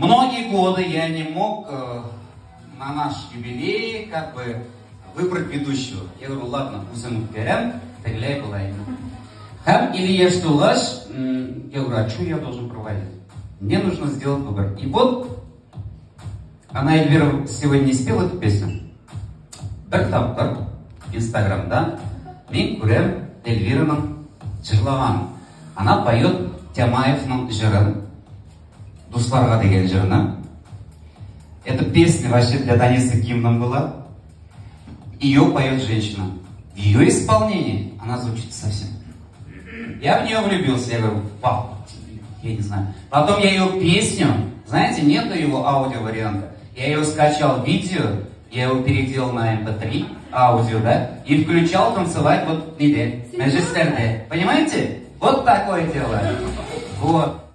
Многие годы я не мог на наш юбилей как бы выбрать ведущего. Я говорю, ладно, узем берем, тегляй былай. Хам или я что лаш, я говорю, а что я должен проводить? Мне нужно сделать выбор. И вот она, Эльвира, сегодня не спела эту песню. Бір Инстаграмда мен көрем Эльвираның жырлаған. Она поет Тямаевның жырын, Дусларға деген жырына. Эта песня вообще для Танисы гимном была. Ее поет женщина. В ее исполнении она звучит совсем. Я в нее влюбился, я говорю, вау, я не знаю. Потом я ее песню, знаете, нету его аудио-варианта. Я ее скачал видео, я его переделал на MP3, аудио, да, и включал танцевать вот неделю. Понимаете? Вот такое дело. Вот.